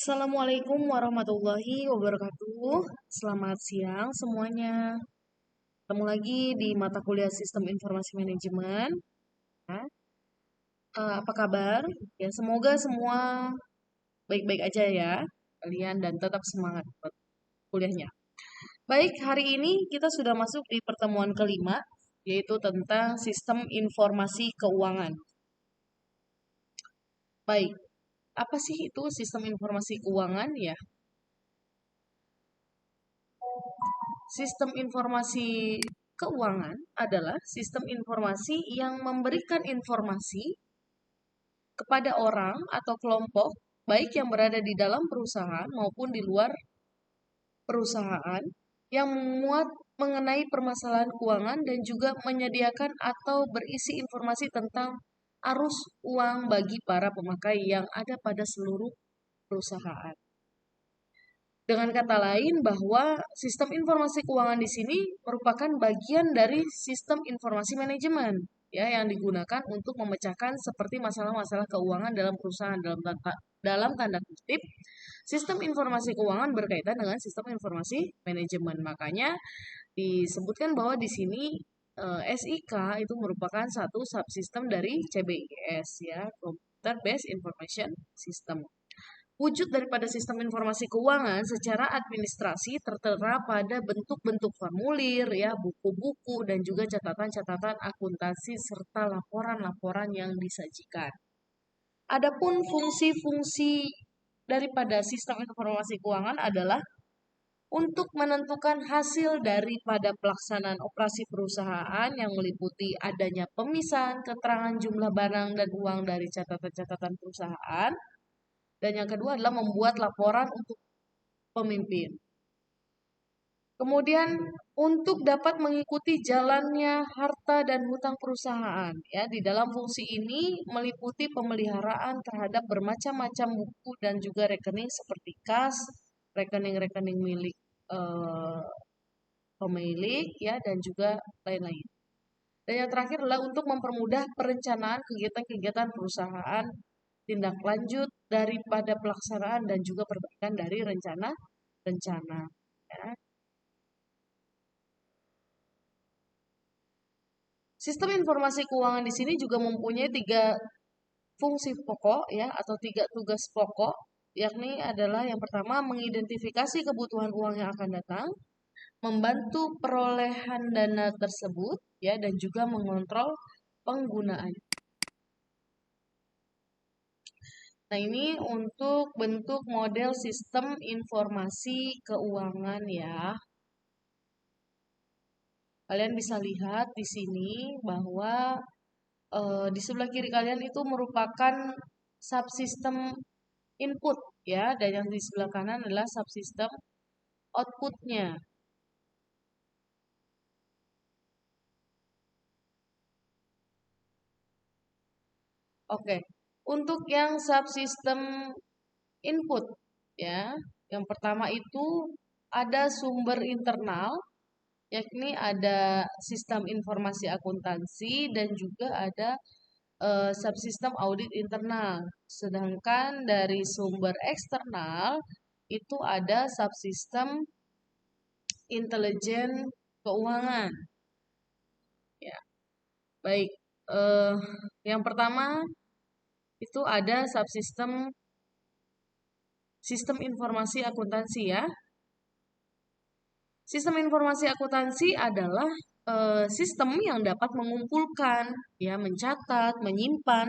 Assalamualaikum warahmatullahi wabarakatuh. Selamat siang semuanya. Ketemu lagi di mata kuliah Sistem Informasi Manajemen. Ya. Apa kabar? Ya, semoga semua baik-baik aja ya kalian dan tetap semangat buat kuliahnya. Baik, hari ini kita sudah masuk di pertemuan kelima, yaitu tentang Sistem Informasi Keuangan. Baik, apa sih itu Sistem Informasi Keuangan ya? Sistem informasi keuangan adalah sistem informasi yang memberikan informasi kepada orang atau kelompok, baik yang berada di dalam perusahaan maupun di luar perusahaan, yang memuat mengenai permasalahan keuangan dan juga menyediakan atau berisi informasi tentang arus uang bagi para pemakai yang ada pada seluruh perusahaan. Dengan kata lain bahwa sistem informasi keuangan di sini merupakan bagian dari sistem informasi manajemen ya yang digunakan untuk memecahkan seperti masalah-masalah keuangan dalam perusahaan dalam tanda kutip. Sistem informasi keuangan berkaitan dengan sistem informasi manajemen. Makanya disebutkan bahwa di sini SIK itu merupakan satu subsistem dari CBIS ya, Computer Based Information System. Wujud daripada sistem informasi keuangan secara administrasi tertera pada bentuk-bentuk formulir, ya, buku-buku, dan juga catatan-catatan akuntansi serta laporan-laporan yang disajikan. Adapun fungsi-fungsi daripada sistem informasi keuangan adalah untuk menentukan hasil daripada pelaksanaan operasi perusahaan yang meliputi adanya pemisahan keterangan jumlah barang dan uang dari catatan-catatan perusahaan. Dan yang kedua adalah membuat laporan untuk pemimpin. Kemudian untuk dapat mengikuti jalannya harta dan hutang perusahaan, ya di dalam fungsi ini meliputi pemeliharaan terhadap bermacam-macam buku dan juga rekening seperti kas, rekening-rekening milik pemilik, ya dan juga lain-lain. Dan yang terakhir adalah untuk mempermudah perencanaan kegiatan-kegiatan perusahaan, tindak lanjut daripada pelaksanaan dan juga perbaikan dari rencana. Ya. Sistem informasi keuangan di sini juga mempunyai 3 fungsi pokok ya atau 3 tugas pokok, yakni adalah yang pertama mengidentifikasi kebutuhan uang yang akan datang, membantu perolehan dana tersebut ya dan juga mengontrol penggunaan. Nah, ini untuk bentuk model sistem informasi keuangan ya. Kalian bisa lihat di sini bahwa di sebelah kiri kalian itu merupakan subsistem input ya, dan yang di sebelah kanan adalah subsistem outputnya. Oke, untuk yang subsistem input ya, yang pertama itu ada sumber internal, yakni ada sistem informasi akuntansi dan juga ada subsistem audit internal. Sedangkan dari sumber eksternal itu ada subsistem intelijen keuangan. Ya, baik. Eh, yang pertama itu ada subsistem sistem informasi akuntansi ya. Sistem informasi akuntansi adalah sistem yang dapat mengumpulkan, ya, mencatat, menyimpan,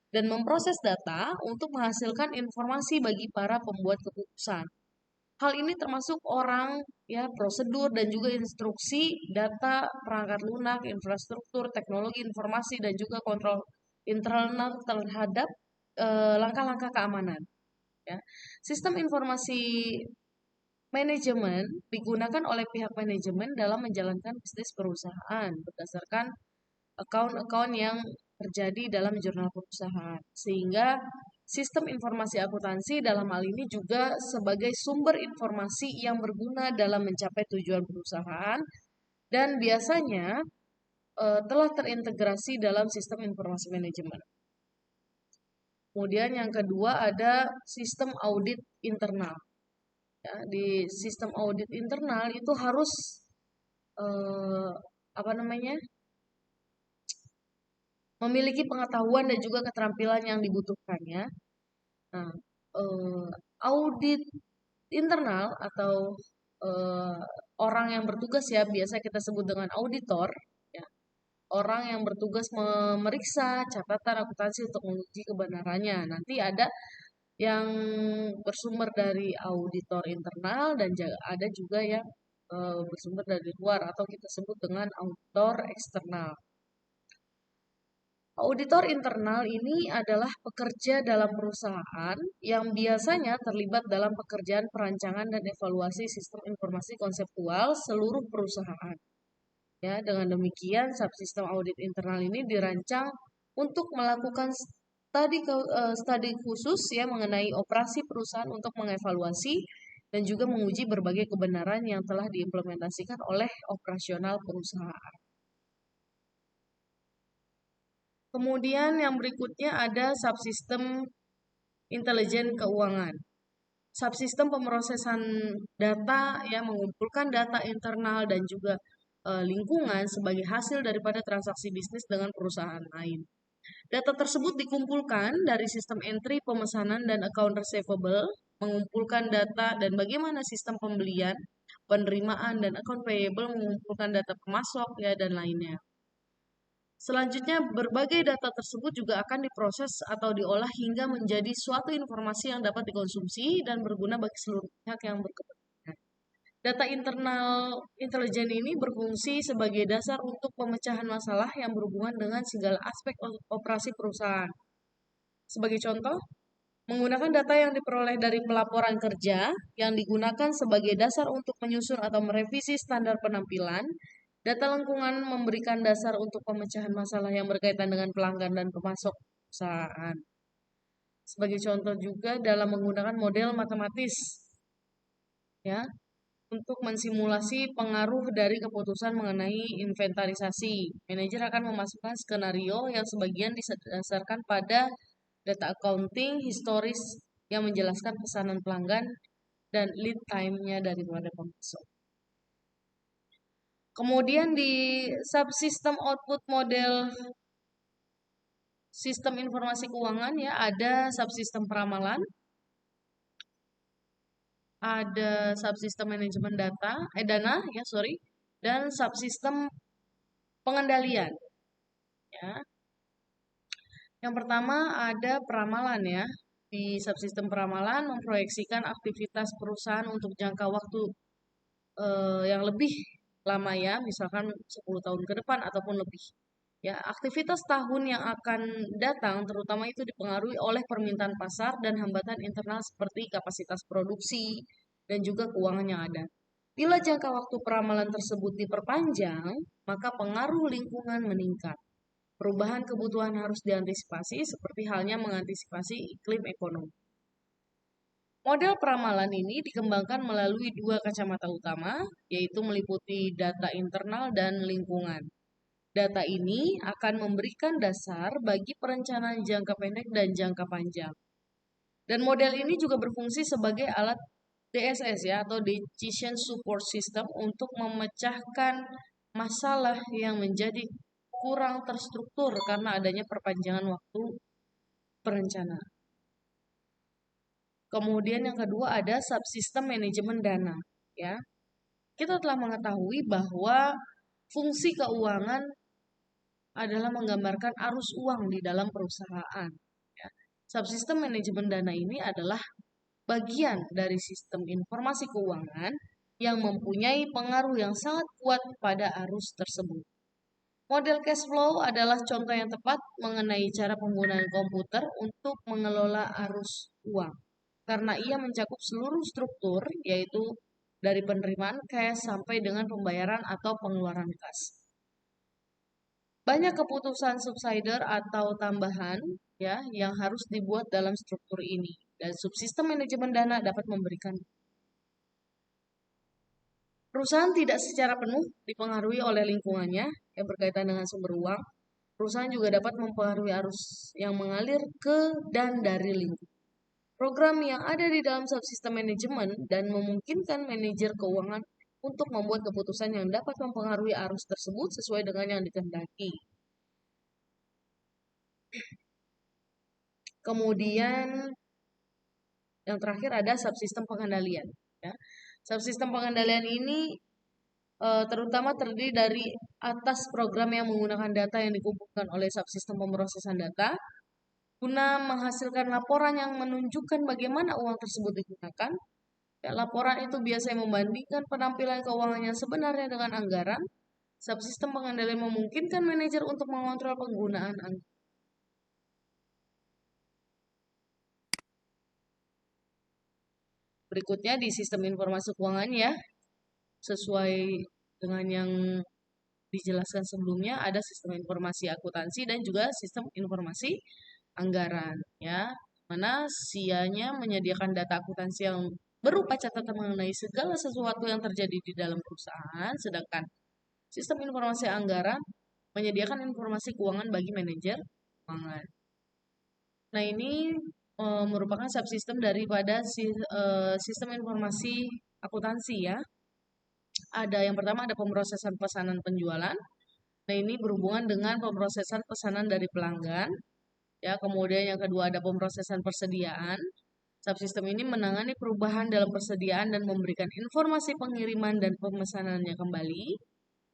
dan memproses data untuk menghasilkan informasi bagi para pembuat keputusan. Hal ini termasuk orang, ya, prosedur dan juga instruksi, data, perangkat lunak, infrastruktur, teknologi informasi dan juga kontrol internal terhadap langkah-langkah keamanan. Ya. Sistem informasi manajemen digunakan oleh pihak manajemen dalam menjalankan bisnis perusahaan berdasarkan account-account yang terjadi dalam jurnal perusahaan. Sehingga sistem informasi akuntansi dalam hal ini juga sebagai sumber informasi yang berguna dalam mencapai tujuan perusahaan dan biasanya telah terintegrasi dalam sistem informasi manajemen. Kemudian yang kedua ada sistem audit internal. Ya, di sistem audit internal itu harus eh, apa namanya, memiliki pengetahuan dan juga keterampilan yang dibutuhkannya. Nah, eh, audit internal atau eh, orang yang bertugas, ya biasa kita sebut dengan auditor, ya, orang yang bertugas memeriksa catatan akuntansi untuk menguji kebenarannya. Nanti ada yang bersumber dari auditor internal dan ada juga yang bersumber dari luar atau kita sebut dengan auditor eksternal. Auditor internal ini adalah pekerja dalam perusahaan yang biasanya terlibat dalam pekerjaan perancangan dan evaluasi sistem informasi konseptual seluruh perusahaan. Ya, dengan demikian subsistem audit internal ini dirancang untuk melakukan studi khusus ya mengenai operasi perusahaan untuk mengevaluasi dan juga menguji berbagai kebenaran yang telah diimplementasikan oleh operasional perusahaan. Kemudian yang berikutnya ada subsistem intelijen keuangan. Subsistem pemrosesan data yang mengumpulkan data internal dan juga lingkungan sebagai hasil daripada transaksi bisnis dengan perusahaan lain. Data tersebut dikumpulkan dari sistem entry pemesanan dan account receivable, mengumpulkan data dan bagaimana sistem pembelian, penerimaan dan account payable mengumpulkan data pemasok ya dan lainnya. Selanjutnya, berbagai data tersebut juga akan diproses atau diolah hingga menjadi suatu informasi yang dapat dikonsumsi dan berguna bagi seluruh pihak yang berkepentingan. Data internal intelijen ini berfungsi sebagai dasar untuk pemecahan masalah yang berhubungan dengan segala aspek operasi perusahaan. Sebagai contoh, menggunakan data yang diperoleh dari pelaporan kerja yang digunakan sebagai dasar untuk menyusun atau merevisi standar penampilan, data lingkungan memberikan dasar untuk pemecahan masalah yang berkaitan dengan pelanggan dan pemasok perusahaan. Sebagai contoh juga dalam menggunakan model matematis, ya, untuk mensimulasi pengaruh dari keputusan mengenai inventarisasi. Manajer akan memasukkan skenario yang sebagian didasarkan pada data accounting historis yang menjelaskan pesanan pelanggan dan lead time-nya daripada pemasok. Kemudian di subsistem output model sistem informasi keuangan ya ada subsistem peramalan, ada subsistem manajemen dana ya sorry, dan subsistem pengendalian ya. Yang pertama ada peramalan ya. Di subsistem peramalan memproyeksikan aktivitas perusahaan untuk jangka waktu yang lebih lama ya, misalkan 10 tahun ke depan ataupun lebih. Ya, aktivitas tahun yang akan datang terutama itu dipengaruhi oleh permintaan pasar dan hambatan internal seperti kapasitas produksi dan juga keuangan yang ada. Bila jangka waktu peramalan tersebut diperpanjang, maka pengaruh lingkungan meningkat. Perubahan kebutuhan harus diantisipasi seperti halnya mengantisipasi iklim ekonomi. Model peramalan ini dikembangkan melalui dua kacamata utama, yaitu meliputi data internal dan lingkungan. Data ini akan memberikan dasar bagi perencanaan jangka pendek dan jangka panjang. Dan model ini juga berfungsi sebagai alat DSS ya atau Decision Support System untuk memecahkan masalah yang menjadi kurang terstruktur karena adanya perpanjangan waktu perencanaan. Kemudian yang kedua ada subsistem manajemen dana ya. Kita telah mengetahui bahwa fungsi keuangan adalah menggambarkan arus uang di dalam perusahaan. Ya. Subsistem manajemen dana ini adalah bagian dari sistem informasi keuangan yang mempunyai pengaruh yang sangat kuat pada arus tersebut. Model cash flow adalah contoh yang tepat mengenai cara penggunaan komputer untuk mengelola arus uang. Karena ia mencakup seluruh struktur, yaitu dari penerimaan cash sampai dengan pembayaran atau pengeluaran kas. Banyak keputusan subsider atau tambahan ya yang harus dibuat dalam struktur ini dan subsistem manajemen dana dapat memberikan. Perusahaan tidak secara penuh dipengaruhi oleh lingkungannya yang berkaitan dengan sumber uang. Perusahaan juga dapat mempengaruhi arus yang mengalir ke dan dari lingkup program yang ada di dalam subsistem manajemen dan memungkinkan manajer keuangan untuk membuat keputusan yang dapat mempengaruhi arus tersebut sesuai dengan yang dikehendaki. Kemudian yang terakhir ada subsistem pengendalian. Ya. Subsistem pengendalian ini terutama terdiri dari atas program yang menggunakan data yang dikumpulkan oleh subsistem pemrosesan data guna menghasilkan laporan yang menunjukkan bagaimana uang tersebut digunakan. Ya, laporan itu biasanya membandingkan penampilan keuangan yang sebenarnya dengan anggaran. Subsistem pengendalian memungkinkan manajer untuk mengontrol penggunaan anggaran. Berikutnya di sistem informasi keuangan ya, sesuai dengan yang dijelaskan sebelumnya, ada sistem informasi akuntansi dan juga sistem informasi anggaran ya, mana sianya menyediakan data akuntansi yang berupa catatan mengenai segala sesuatu yang terjadi di dalam perusahaan, sedangkan sistem informasi anggaran menyediakan informasi keuangan bagi manajer keuangan. Nah, ini merupakan subsistem daripada sistem informasi akuntansi ya. Ada yang pertama ada pemrosesan pesanan penjualan. Nah, ini berhubungan dengan pemrosesan pesanan dari pelanggan. Ya, kemudian yang kedua ada pemrosesan persediaan. Subsistem ini menangani perubahan dalam persediaan dan memberikan informasi pengiriman dan pemesanannya kembali.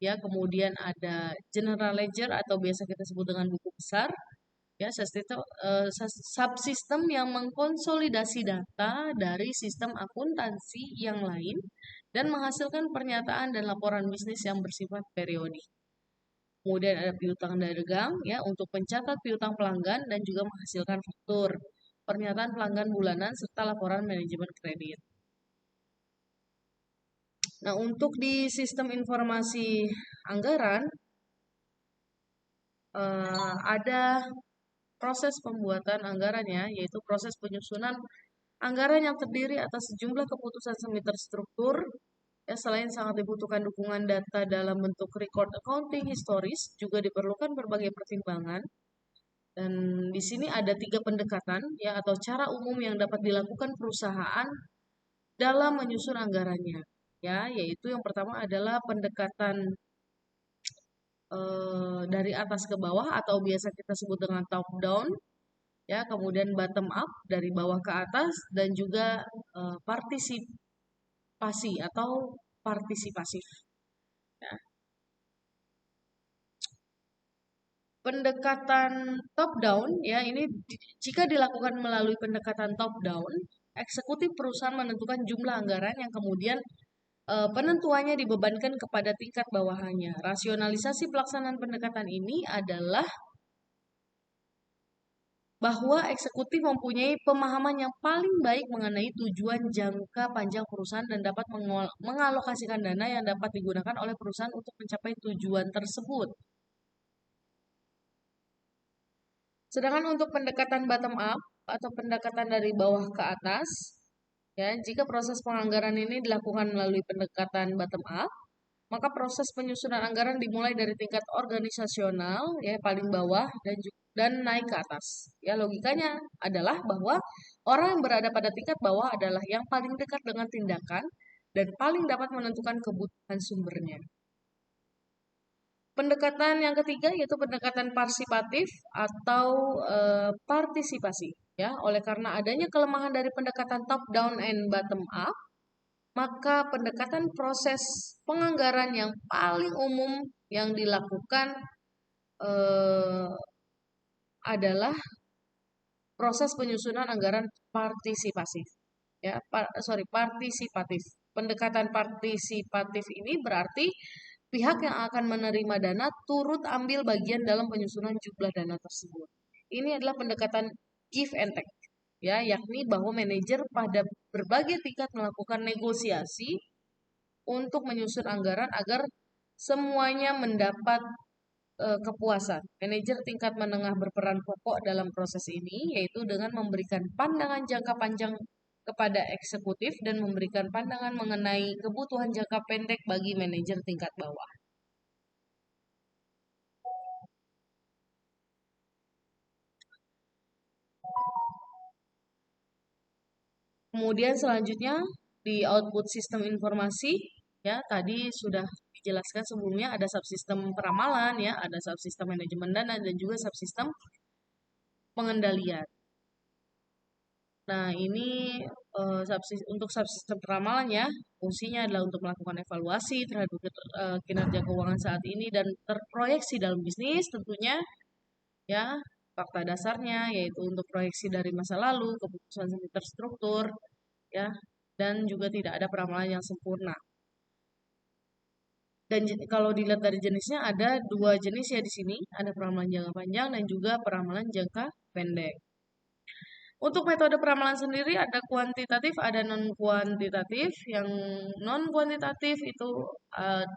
Ya, kemudian ada general ledger atau biasa kita sebut dengan buku besar. Ya, subsistem yang mengkonsolidasi data dari sistem akuntansi yang lain dan menghasilkan pernyataan dan laporan bisnis yang bersifat periodik. Kemudian ada piutang dagang ya untuk mencatat piutang pelanggan dan juga menghasilkan faktur, pernyataan pelanggan bulanan serta laporan manajemen kredit. Nah, untuk di sistem informasi anggaran ada proses pembuatan anggarannya, yaitu proses penyusunan anggaran yang terdiri atas sejumlah keputusan semi terstruktur. Ya, selain sangat dibutuhkan dukungan data dalam bentuk record accounting historis, juga diperlukan berbagai pertimbangan. Dan di sini ada 3 pendekatan ya atau cara umum yang dapat dilakukan perusahaan dalam menyusun anggarannya. Ya, yaitu yang pertama adalah pendekatan dari atas ke bawah atau biasa kita sebut dengan top down. Ya, kemudian bottom up dari bawah ke atas dan juga partisipasi atau partisipasif. Ya. Pendekatan top down ya ini jika dilakukan melalui pendekatan top down, eksekutif perusahaan menentukan jumlah anggaran yang kemudian penentuannya dibebankan kepada tingkat bawahannya. Rasionalisasi pelaksanaan pendekatan ini adalah bahwa eksekutif mempunyai pemahaman yang paling baik mengenai tujuan jangka panjang perusahaan dan dapat mengalokasikan dana yang dapat digunakan oleh perusahaan untuk mencapai tujuan tersebut. Sedangkan untuk pendekatan bottom up atau pendekatan dari bawah ke atas, ya, jika proses penganggaran ini dilakukan melalui pendekatan bottom up, maka proses penyusunan anggaran dimulai dari tingkat organisasional, ya, paling bawah dan naik ke atas. Ya, logikanya adalah bahwa orang yang berada pada tingkat bawah adalah yang paling dekat dengan tindakan dan paling dapat menentukan kebutuhan sumbernya. Pendekatan yang ketiga yaitu pendekatan partisipatif atau partisipasi. Ya, oleh karena adanya kelemahan dari pendekatan top down and bottom up, maka pendekatan proses penganggaran yang paling umum yang dilakukan adalah proses penyusunan anggaran partisipatif. Ya, partisipatif. Pendekatan partisipatif ini berarti pihak yang akan menerima dana turut ambil bagian dalam penyusunan jumlah dana tersebut. Ini adalah pendekatan give and take, ya, yakni bahwa manajer pada berbagai tingkat melakukan negosiasi untuk menyusun anggaran agar semuanya mendapat kepuasan. Manajer tingkat menengah berperan pokok dalam proses ini, yaitu dengan memberikan pandangan jangka panjang kepada eksekutif dan memberikan pandangan mengenai kebutuhan jangka pendek bagi manajer tingkat bawah. Kemudian selanjutnya di output sistem informasi, ya tadi sudah dijelaskan sebelumnya ada subsistem peramalan, ya ada subsistem manajemen dana dan juga subsistem pengendalian. Nah, ini untuk subsistem peramalan ya, fungsinya adalah untuk melakukan evaluasi terhadap kinerja keuangan saat ini dan terproyeksi dalam bisnis tentunya ya. Fakta dasarnya yaitu untuk proyeksi dari masa lalu, keputusan semi terstruktur ya, dan juga tidak ada peramalan yang sempurna. Dan kalau dilihat dari jenisnya ada dua jenis ya di sini, ada peramalan jangka panjang dan juga peramalan jangka pendek. Untuk metode peramalan sendiri ada kuantitatif, ada non kuantitatif. Yang non kuantitatif itu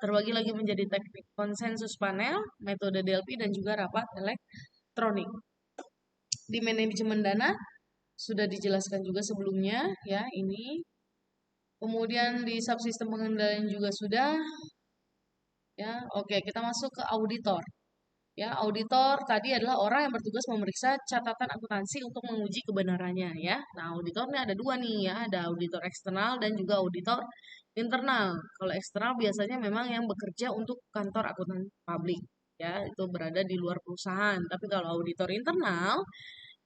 terbagi lagi menjadi teknik konsensus panel, metode DLP dan juga rapat elektronik. Di manajemen dana sudah dijelaskan juga sebelumnya ya ini. Kemudian di subsistem pengendalian juga sudah ya. Oke, kita masuk ke auditor. Ya, auditor tadi adalah orang yang bertugas memeriksa catatan akuntansi untuk menguji kebenarannya ya. Nah, auditornya ada dua nih ya, ada auditor eksternal dan juga auditor internal. Kalau eksternal biasanya memang yang bekerja untuk kantor akuntan publik ya, itu berada di luar perusahaan. Tapi kalau auditor internal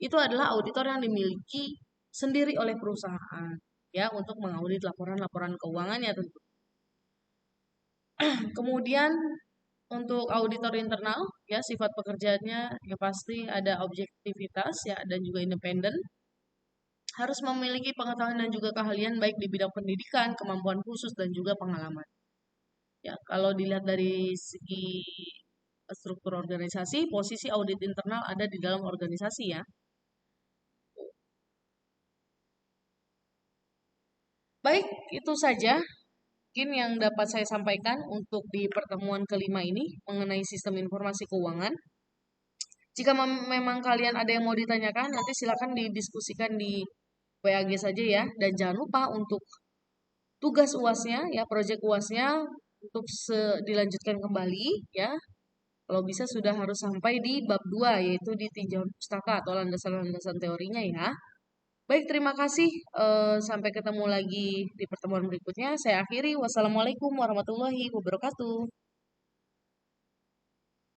itu adalah auditor yang dimiliki sendiri oleh perusahaan ya untuk mengaudit laporan-laporan keuangannya tentu. Kemudian untuk auditor internal, ya sifat pekerjaannya ya pasti ada objektivitas ya dan juga independen. Harus memiliki pengetahuan dan juga keahlian baik di bidang pendidikan, kemampuan khusus dan juga pengalaman. Ya, kalau dilihat dari segi struktur organisasi, posisi audit internal ada di dalam organisasi ya. Baik, itu saja mungkin yang dapat saya sampaikan untuk di pertemuan kelima ini mengenai sistem informasi keuangan. Jika memang kalian ada yang mau ditanyakan, nanti silakan didiskusikan di WAG saja ya. Dan jangan lupa untuk tugas UASnya, ya proyek UASnya untuk dilanjutkan kembali ya. Kalau bisa sudah harus sampai di bab 2 yaitu di tinjauan pustaka atau landasan-landasan teorinya ya. Baik, terima kasih. Sampai ketemu lagi di pertemuan berikutnya. Saya akhiri. Wassalamualaikum warahmatullahi wabarakatuh.